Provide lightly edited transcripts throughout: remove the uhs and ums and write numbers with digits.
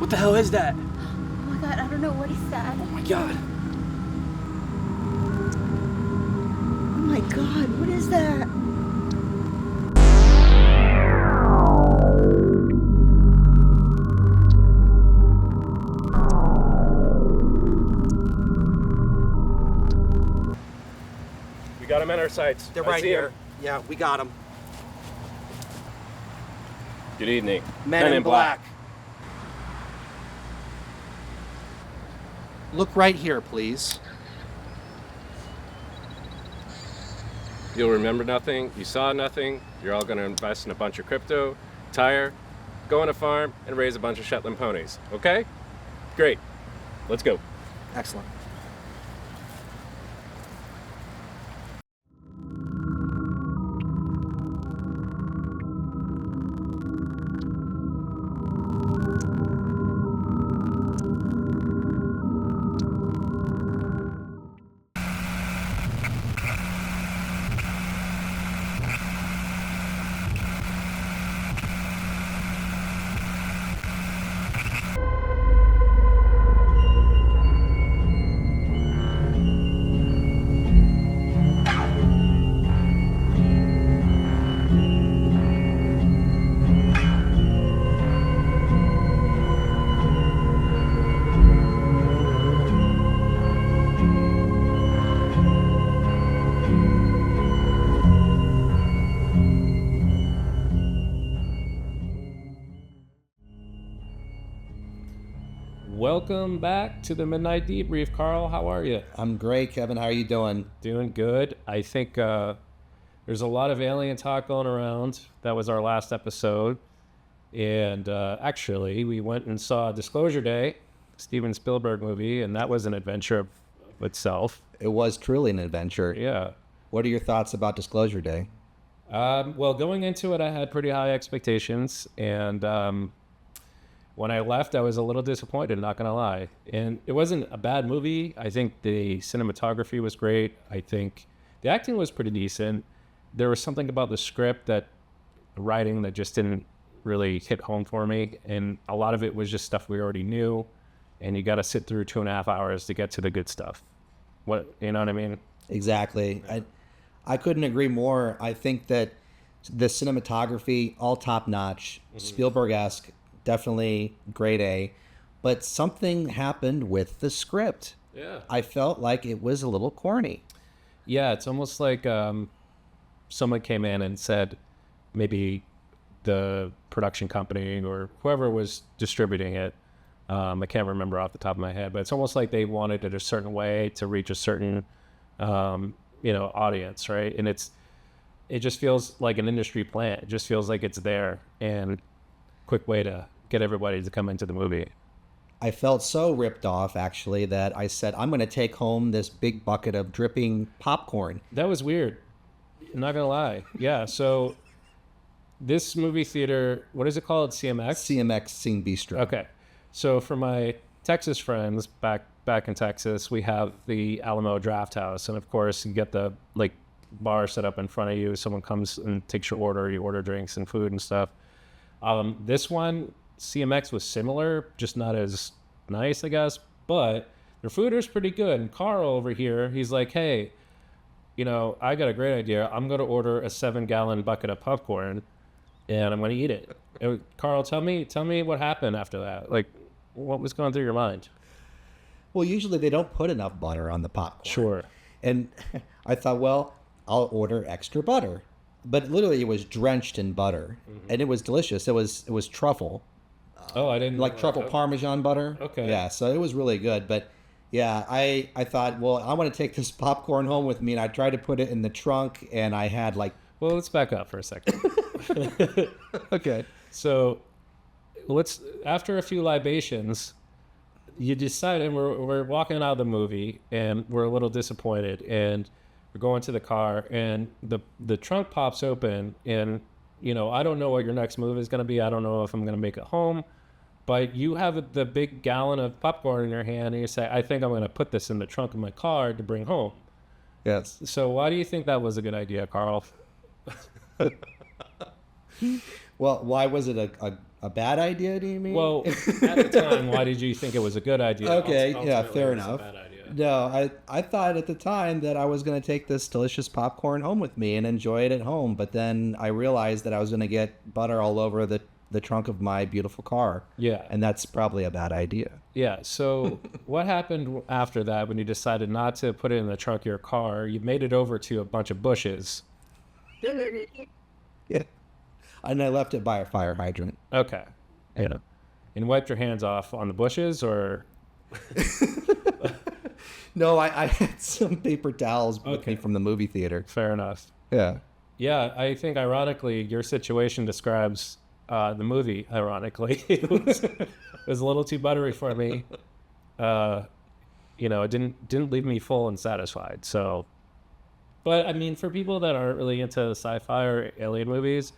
What the hell is that? Oh my god, I don't know what he said. Oh my god. Oh my god, what is that? We got them in our sights. They're I right see here. 'em. Yeah, we got them. Good evening. Men in black. Look right here, please. You'll remember nothing. You saw nothing. You're all going to invest in a bunch of crypto, retire, go on a farm, and raise a bunch of Shetland ponies. Okay? Great. Let's go. Excellent. Welcome back to the Midnight Debrief. Carl, how are you? I'm great, Kevin. How are you doing? Doing good. I think there's a lot of alien talk going around. That was our last episode. And actually, we went and saw Disclosure Day, Steven Spielberg movie, and that was an adventure of itself. It was truly an adventure. Yeah. What are your thoughts about Disclosure Day? Well, going into it, I had pretty high expectations. And when I left, I was a little disappointed, not going to lie. And it wasn't a bad movie. I think the cinematography was great. I think the acting was pretty decent. There was something about the script, that writing, that just didn't really hit home for me. And a lot of it was just stuff we already knew. And you got to sit through 2.5 hours to get to the good stuff. You know what I mean? Exactly. I couldn't agree more. I think that the cinematography, all top notch, Spielberg-esque, definitely grade A, but something happened with the script. Yeah. I felt like it was a little corny. Yeah, it's almost like someone came in and said, maybe the production company or whoever was distributing it, I can't remember off the top of my head, but it's almost like they wanted it a certain way to reach a certain audience, right? And it just feels like an industry plant. It just feels like it's there, and quick way to get everybody to come into the movie. I felt so ripped off, actually, that I said, I'm going to take home this big bucket of dripping popcorn. That was weird. I'm not going to lie. Yeah, so this movie theater, what is it called? CMX? CMX Scene Bistro. Okay. So for my Texas friends back in Texas, we have the Alamo Draft House. And of course, you get the bar set up in front of you. Someone comes and takes your order. You order drinks and food and stuff. This one, CMX, was similar, just not as nice, I guess, but their food is pretty good. And Carl over here, he's like, hey, I got a great idea. I'm going to order a 7-gallon bucket of popcorn, and I'm going to eat it. Carl, tell me what happened after that. What was going through your mind? Well, usually they don't put enough butter on the popcorn. Sure. And I thought, well, I'll order extra butter. But literally, it was drenched in butter, and it was delicious. It was truffle. Oh, I didn't like truffle Parmesan butter. Okay. Yeah, so it was really good. But yeah, I thought, well, I want to take this popcorn home with me, and I tried to put it in the trunk, and I had Well, let's back up for a second. Okay. So, after a few libations, you decide, and we're walking out of the movie, and we're a little disappointed, and we're going to the car, and the trunk pops open, and I don't know what your next move is going to be. I don't know if I'm going to make it home, but you have the big gallon of popcorn in your hand, and you say, I think I'm going to put this in the trunk of my car to bring home. Yes. So why do you think that was a good idea, Carl? Well, why was it A bad idea, do you mean? Well, at the time, why did you think it was a good idea? Okay, yeah, Ultimately, fair it was enough. a bad idea. No, I thought at the time that I was going to take this delicious popcorn home with me and enjoy it at home, but then I realized that I was going to get butter all over the trunk of my beautiful car. Yeah. And that's probably a bad idea. Yeah. So what happened after that when you decided not to put it in the trunk of your car? You made it over to a bunch of bushes. Yeah. And I left it by a fire hydrant. Okay. Yeah. And wiped your hands off on the bushes, or? No, I had some paper towels with me from the movie theater. Fair enough. Yeah. Yeah, I think ironically your situation describes the movie. Ironically, it was a little too buttery for me. It didn't leave me full and satisfied. So, but I mean, for people that aren't really into sci-fi or alien movies,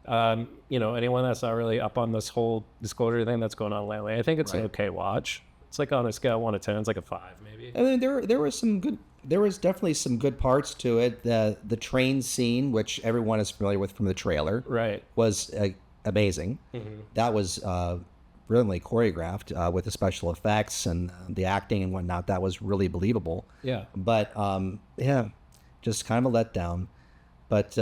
anyone that's not really up on this whole disclosure thing that's going on lately, I think it's an okay watch. It's like on a scale of 1 to 10, it's like a 5 maybe. I mean, there was definitely some good parts to it. The train scene, which everyone is familiar with from the trailer, Right. was amazing. Mm-hmm. That was brilliantly choreographed with the special effects and the acting and whatnot. That was really believable. Yeah. But just kind of a letdown. But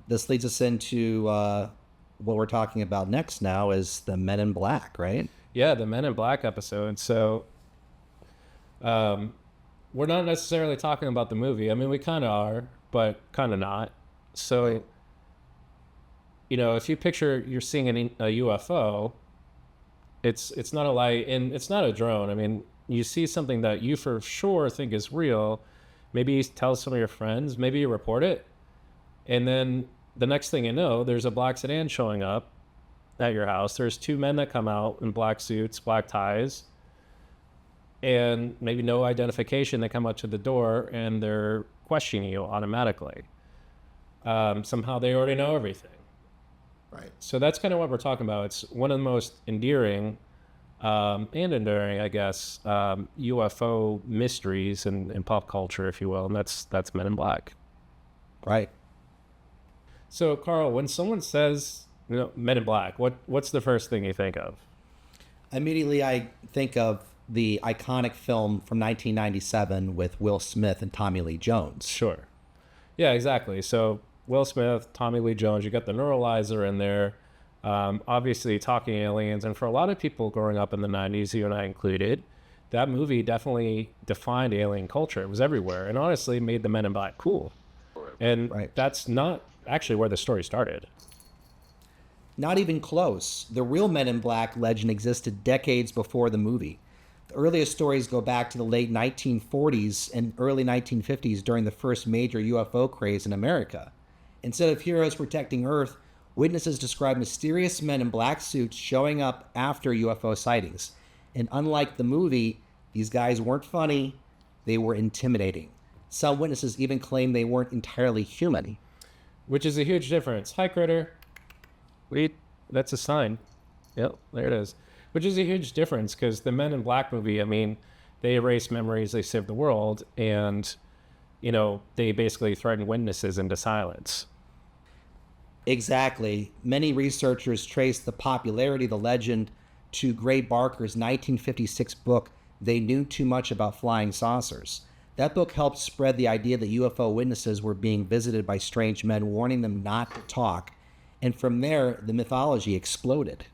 this leads us into what we're talking about next now is the Men in Black, right? Yeah, the Men in Black episode. So we're not necessarily talking about the movie. I mean, we kind of are, but kind of not. So, if you picture you're seeing a UFO, it's not a light and it's not a drone. I mean, you see something that you for sure think is real. Maybe you tell some of your friends, maybe you report it. And then the next thing you know, there's a black sedan showing up at your house. There's 2 men that come out in black suits, black ties, and maybe no identification. They come up to the door and they're questioning you automatically. Somehow they already know everything. Right. So that's kind of what we're talking about. It's one of the most endearing and enduring, I guess, UFO mysteries in pop culture, if you will, and that's Men in Black. Right. So, Carl, when someone says, Men in Black, what's the first thing you think of? Immediately, I think of the iconic film from 1997 with Will Smith and Tommy Lee Jones. Sure. Yeah, exactly. So, Will Smith, Tommy Lee Jones, you got the neuralizer in there, obviously talking aliens. And for a lot of people growing up in the 90s, you and I included, that movie definitely defined alien culture. It was everywhere and honestly made the Men in Black cool. And that's not actually where the story started. Not even close. The real Men in Black legend existed decades before the movie. The earliest stories go back to the late 1940s and early 1950s during the first major UFO craze in America. Instead of heroes protecting Earth, witnesses describe mysterious men in black suits showing up after UFO sightings. And unlike the movie, these guys weren't funny, they were intimidating. Some witnesses even claim they weren't entirely human. Which is a huge difference. Hi, Critter. That's a sign. Yep, there it is. Which is a huge difference because the Men in Black movie, I mean, they erase memories, they save the world, and, they basically threaten witnesses into silence. Exactly. Many researchers trace the popularity of the legend to Gray Barker's 1956 book, They Knew Too Much About Flying Saucers. That book helped spread the idea that UFO witnesses were being visited by strange men, warning them not to talk. And from there, the mythology exploded.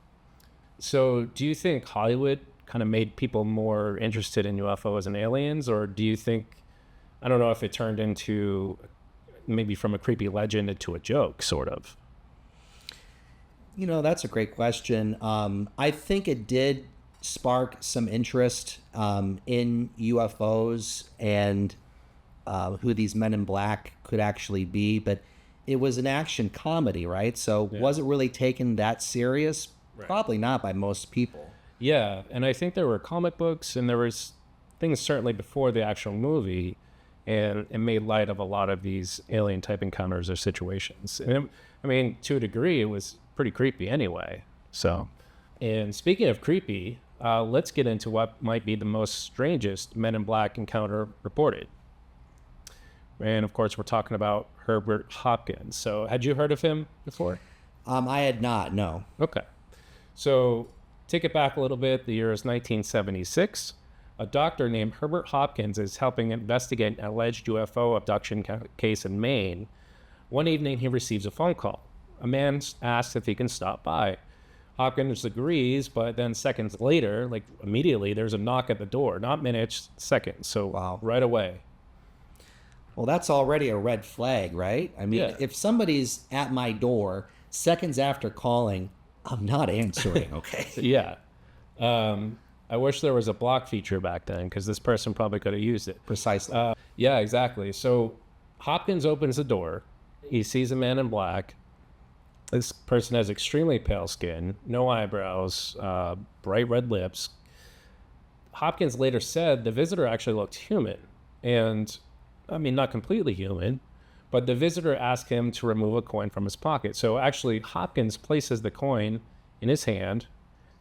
So do you think Hollywood kind of made people more interested in UFOs and aliens? Or do you think, I don't know if it turned into maybe from a creepy legend into a joke, sort of? That's a great question. I think it did spark some interest in UFOs and who these Men in Black could actually be, but it was an action comedy, right? So was it really taken that serious? Right. Probably not by most people. Yeah, and I think there were comic books and there was things certainly before the actual movie, and it made light of a lot of these alien type encounters or situations. And to a degree, it was pretty creepy anyway. So, and speaking of creepy, let's get into what might be the most strangest Men in Black encounter reported. And of course, we're talking about Herbert Hopkins. So had you heard of him before? I had not, no. Okay. So take it back a little bit. The year is 1976. A doctor named Herbert Hopkins is helping investigate an alleged UFO abduction case in Maine. One evening, he receives a phone call. A man asks if he can stop by. Hopkins agrees, but then seconds later, like immediately, there's a knock at the door. Not minutes, seconds. So Wow. right away. Well, that's already a red flag, right? I mean, Yeah. if somebody's at my door seconds after calling, I'm not answering, okay? Yeah. I wish there was a block feature back then because this person probably could have used it. Precisely. Yeah, exactly. So Hopkins opens the door. He sees a man in black. This person has extremely pale skin, no eyebrows, bright red lips. Hopkins later said the visitor actually looked human. And, I mean, not completely human, but the visitor asked him to remove a coin from his pocket. So actually, Hopkins places the coin in his hand.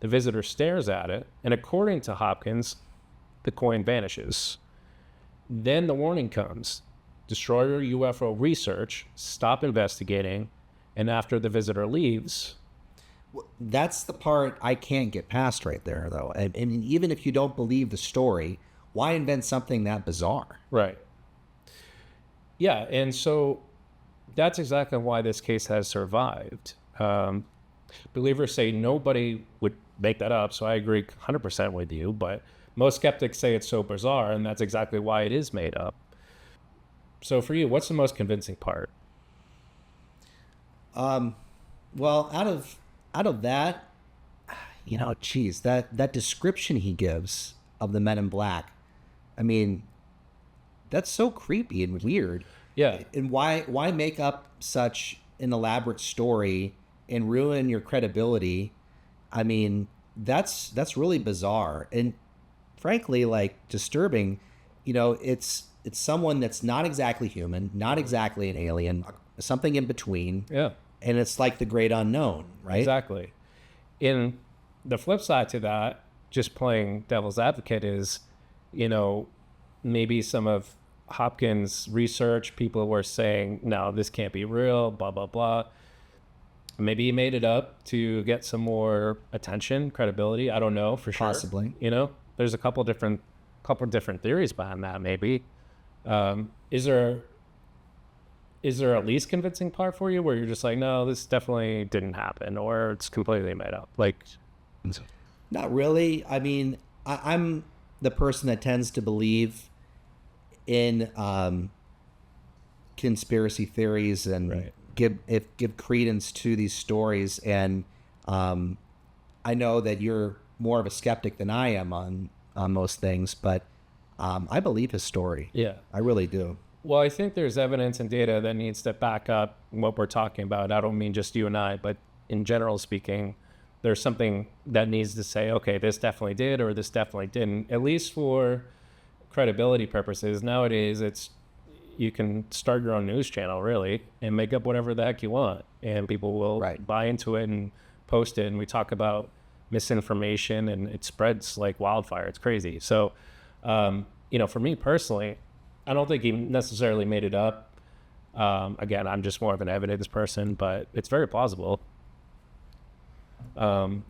The visitor stares at it, and according to Hopkins, the coin vanishes. Then the warning comes: destroy your UFO research, stop investigating, and after the visitor leaves... That's the part I can't get past right there, though. I mean, even if you don't believe the story, why invent something that bizarre? Right. Yeah, and so that's exactly why this case has survived. Believers say nobody would make that up, so I agree 100% with you, but most skeptics say it's so bizarre, and that's exactly why it is made up. So for you, what's the most convincing part? Well, out of that, geez, that description he gives of the Men in Black, I mean, that's so creepy and weird. Yeah. And why make up such an elaborate story and ruin your credibility? I mean, that's really bizarre and frankly, like, disturbing. It's someone that's not exactly human, not exactly an alien, something in between. Yeah. And it's like the great unknown, right? Exactly. In the flip side to that, just playing devil's advocate is, maybe some of Hopkins' research, people were saying, no, this can't be real, blah, blah, blah. Maybe he made it up to get some more attention, credibility. I don't know for sure. Possibly. There's a couple different theories behind that. Maybe. Is there a least convincing part for you where you're just like, no, this definitely didn't happen, or it's completely made up? Like, Not really. I mean, I'm the person that tends to believe in conspiracy theories and Right. give credence to these stories. And I know that you're more of a skeptic than I am on most things, but I believe his story. yeah. I really do. Well, I think there's evidence and data that needs to back up what we're talking about. I don't mean just you and I, but in general speaking, there's something that needs to say, okay, this definitely did or this definitely didn't, at least for credibility purposes. Nowadays, you can start your own news channel, really, and make up whatever the heck you want, and people will Right. buy into it and post it, and we talk about misinformation, and it spreads like wildfire. It's crazy. So, for me personally, I don't think he necessarily made it up. Again, I'm just more of an evidence person, but it's very plausible. Do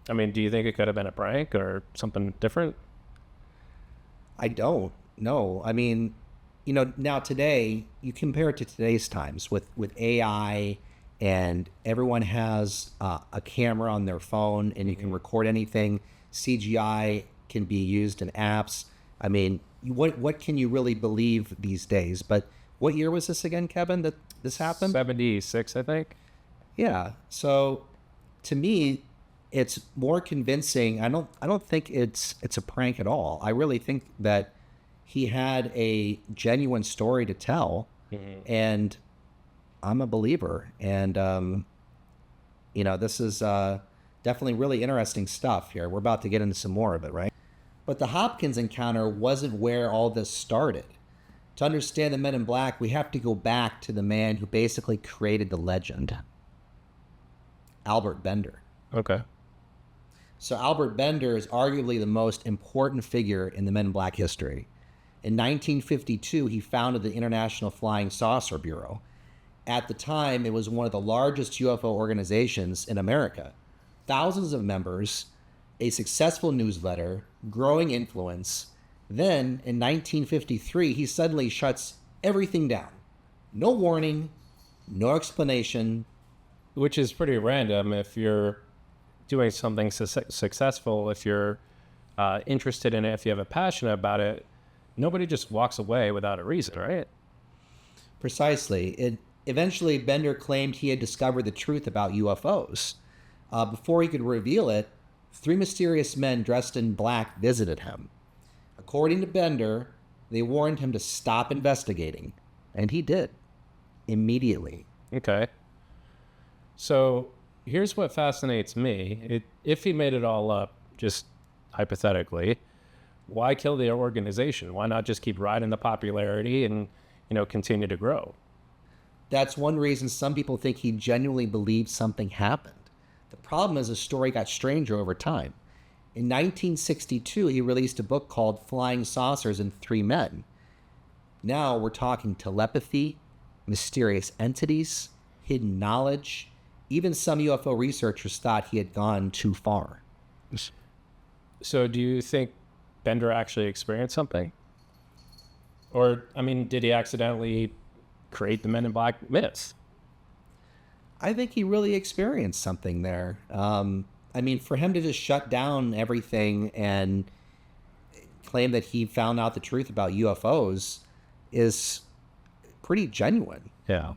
you think it could have been a prank or something different? I don't know. I mean, now today, you compare it to today's times with AI, and everyone has a camera on their phone and you can record anything. CGI can be used in apps. I mean, what can you really believe these days? But what year was this again, Kevin, that this happened? 76, I think. Yeah. So to me, it's more convincing. I don't think it's a prank at all. I really think that he had a genuine story to tell, and I'm a believer. And this is definitely really interesting stuff here. We're about to get into some more of it, right? But the Hopkins encounter wasn't where all this started. To understand the Men in Black, we have to go back to the man who basically created the legend, Albert Bender. Okay. So Albert Bender is arguably the most important figure in the Men in Black history. In 1952, he founded the International Flying Saucer Bureau. At the time, it was one of the largest UFO organizations in America. thousands of members, a successful newsletter, growing influence. Then, in 1953, he suddenly shuts everything down. No warning, no explanation. Which is pretty random if you're doing something successful, if you're interested in it, if you have a passion about it. Nobody just walks away without a reason, right? Precisely. Eventually, Bender claimed he had discovered the truth about UFOs. Before he could reveal it, 3 mysterious men dressed in black visited him. According to Bender, they warned him to stop investigating, and he did, immediately. Okay. So here's what fascinates me. If he made it all up, just hypothetically, why kill the organization? Why not just keep riding the popularity and, continue to grow? That's one reason some people think he genuinely believed something happened. The problem is the story got stranger over time. In 1962, he released a book called Flying Saucers and Three Men. Now we're talking telepathy, mysterious entities, hidden knowledge. Even some UFO researchers thought he had gone too far. So do you think Bender actually experienced something? Or, did he accidentally create the Men in Black myth? I think he really experienced something there. For him to just shut down everything and claim that he found out the truth about UFOs is pretty genuine. Yeah.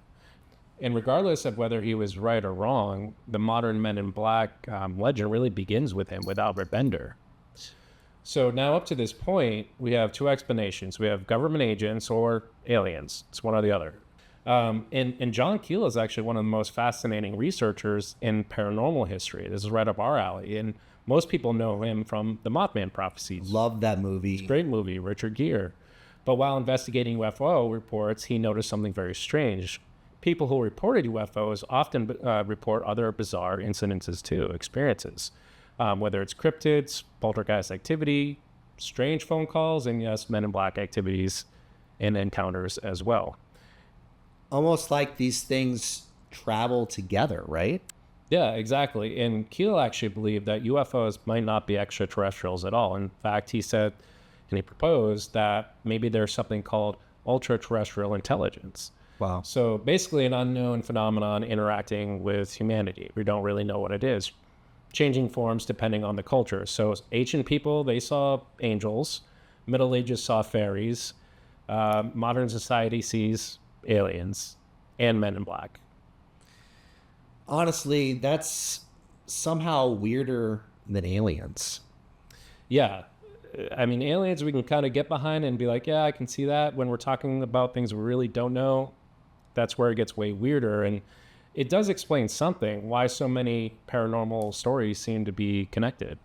And regardless of whether he was right or wrong, the modern Men in Black legend really begins with him, with Albert Bender. So now up to this point, we have 2 explanations. We have government agents or aliens. It's one or the other. And John Keel is actually one of the most fascinating researchers in paranormal history. This is right up our alley. And most people know him from the Mothman prophecies. Love that movie. It's a great movie, Richard Gere. But while investigating UFO reports, he noticed something very strange. People who reported UFOs often report other bizarre incidences too, experiences. Whether it's cryptids, poltergeist activity, strange phone calls, and yes, Men in Black activities and encounters as well. Almost like these things travel together, right? Yeah, exactly. And Keel actually believed that UFOs might not be extraterrestrials at all. In fact, he said, and he proposed that maybe there's something called ultra-terrestrial intelligence. Wow. So basically an unknown phenomenon interacting with humanity. We don't really know what it is. Changing forms depending on the culture. So ancient people, they saw angels. Middle Ages saw fairies. Modern society sees aliens and Men in Black. Honestly, that's somehow weirder than aliens. Yeah. Aliens we can kind of get behind and be like, yeah, I can see that. When we're talking about things we really don't know, that's where it gets way weirder. And it does explain something, why so many paranormal stories seem to be connected.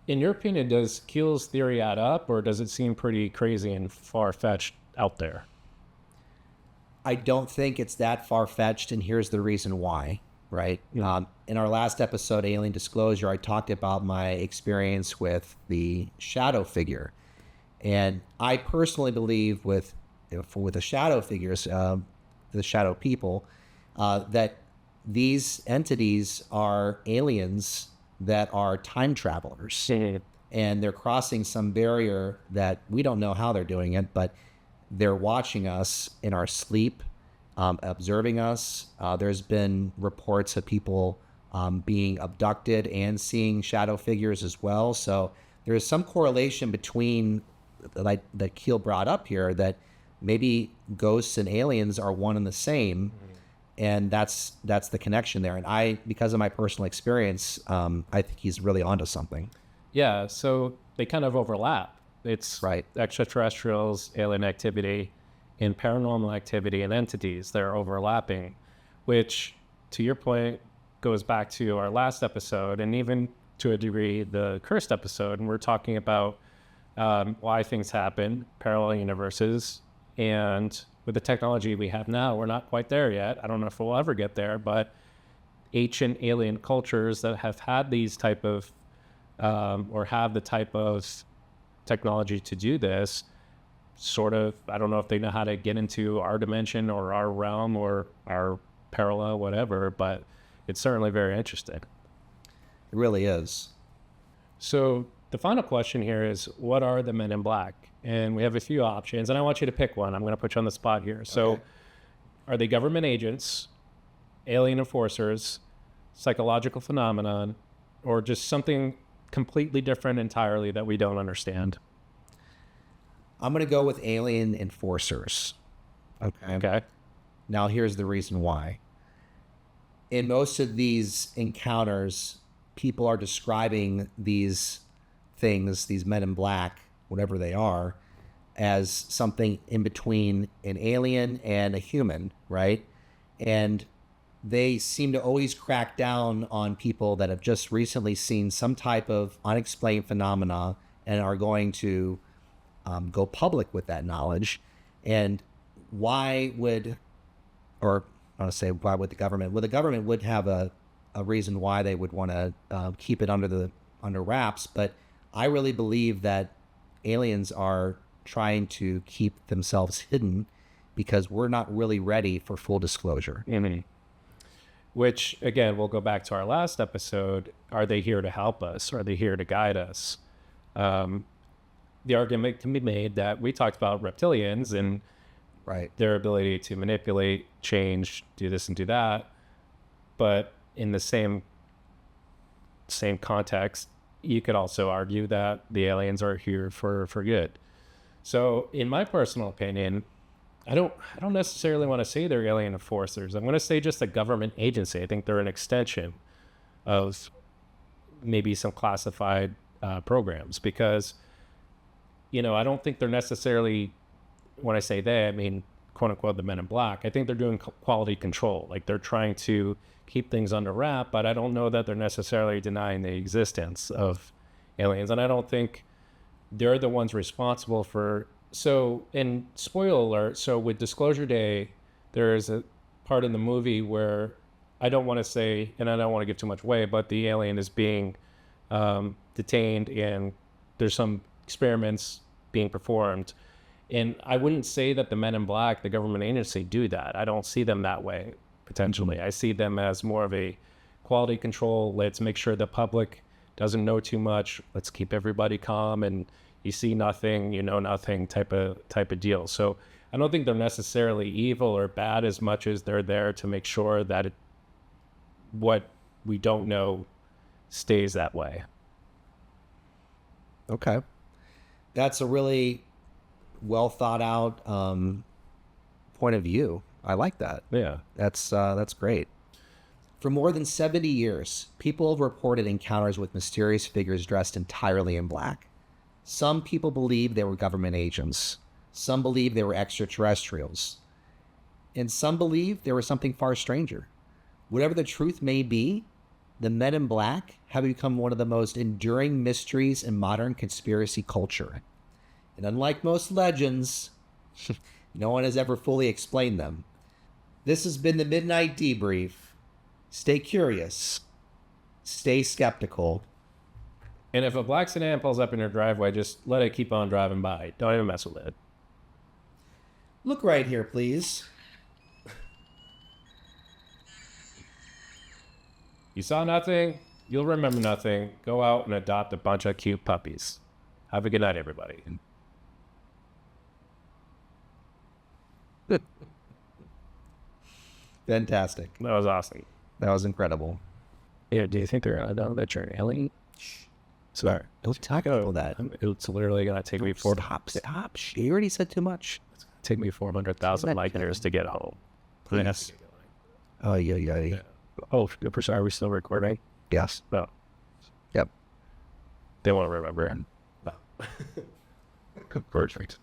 In your opinion, does Keel's theory add up, or does it seem pretty crazy and far-fetched out there? I don't think it's that far-fetched, and here's the reason why, right? In our last episode, Alien Disclosure, I talked about my experience with the shadow figure. And I personally believe with the shadow figures, the shadow people, that these entities are aliens that are time travelers. And they're crossing some barrier that we don't know how they're doing it, but they're watching us in our sleep, observing us. There's been reports of people being abducted and seeing shadow figures as well. So there's some correlation between, like that Keel brought up here, that maybe ghosts and aliens are one and the same. And that's the connection there. And because of my personal experience, I think he's really onto something. Yeah, so they kind of overlap. It's right. Extraterrestrials, alien activity, and paranormal activity and entities. They're overlapping, which, to your point, goes back to our last episode, and even to a degree, the cursed episode. And we're talking about why things happen, parallel universes, and with the technology we have now, we're not quite there yet. I don't know if we'll ever get there, but ancient alien cultures that have had these type of, or have the type of technology to do this, sort of, I don't know if they know how to get into our dimension or our realm or our parallel, whatever, but it's certainly very interesting. It really is. So the final question here is, what are the men in black? And we have a few options, and I want you to pick one. I'm going to put you on the spot here. So Okay. are they government agents, alien enforcers, psychological phenomenon, or just something completely different entirely that we don't understand? I'm going to go with alien enforcers. Okay. Okay. Now, here's the reason why. In most of these encounters, people are describing these things, these men in black, whatever they are, as something in between an alien and a human, right? And they seem to always crack down on people that have just recently seen some type of unexplained phenomena and are going to go public with that knowledge. And why would, or I want to say, why would the government? Well, the government would have a reason why they would want to keep it under wraps. But I really believe that aliens are trying to keep themselves hidden because we're not really ready for full disclosure. Mm-hmm. Which, again, we'll go back to our last episode. Are they here to help us? Are they here to guide us? The argument can be made that we talked about reptilians and Right. their ability to manipulate, change, do this and do that. But in the same context, you could also argue that the aliens are here for good. So in my personal opinion, I don't necessarily want to say they're alien enforcers. I'm going to say just a government agency. I think they're an extension of maybe some classified programs because, I don't think they're necessarily, when I say they, I mean, quote unquote, the men in black. I think they're doing quality control. Like they're trying to keep things under wrap, but I don't know that they're necessarily denying the existence of aliens. And I don't think they're the ones responsible for. So, and spoiler alert, so with Disclosure Day, there is a part in the movie where I don't want to say, and I don't want to give too much away, but the alien is being detained and there's some experiments being performed. And I wouldn't say that the men in black, the government agency, do that. I don't see them that way, potentially. I see them as more of a quality control. Let's make sure the public doesn't know too much. Let's keep everybody calm, and you see nothing, you know nothing type of deal. So I don't think they're necessarily evil or bad as much as they're there to make sure that what we don't know stays that way. Okay. That's a really well thought out point of view. I like that. Yeah. That's great. For more than 70 years, people have reported encounters with mysterious figures dressed entirely in black. Some people believe they were government agents. Some believe they were extraterrestrials. And some believe they were something far stranger. Whatever the truth may be, the men in black have become one of the most enduring mysteries in modern conspiracy culture. And unlike most legends, no one has ever fully explained them. This has been the Midnight Debrief. Stay curious. Stay skeptical. And if a black sedan pulls up in your driveway, just let it keep on driving by. Don't even mess with it. Look right here, please. You saw nothing, you'll remember nothing. Go out and adopt a bunch of cute puppies. Have a good night, everybody. Fantastic. That was awesome. That was incredible. Yeah, do you think they're gonna know that you're an alien? Sorry. Don't talk about that. It's literally gonna take me Stop. You already said too much. take me 400,000 light years to get home. Please. Oh, yeah. Oh, are we still recording? Yes. No. Yep. They won't remember. Perfect.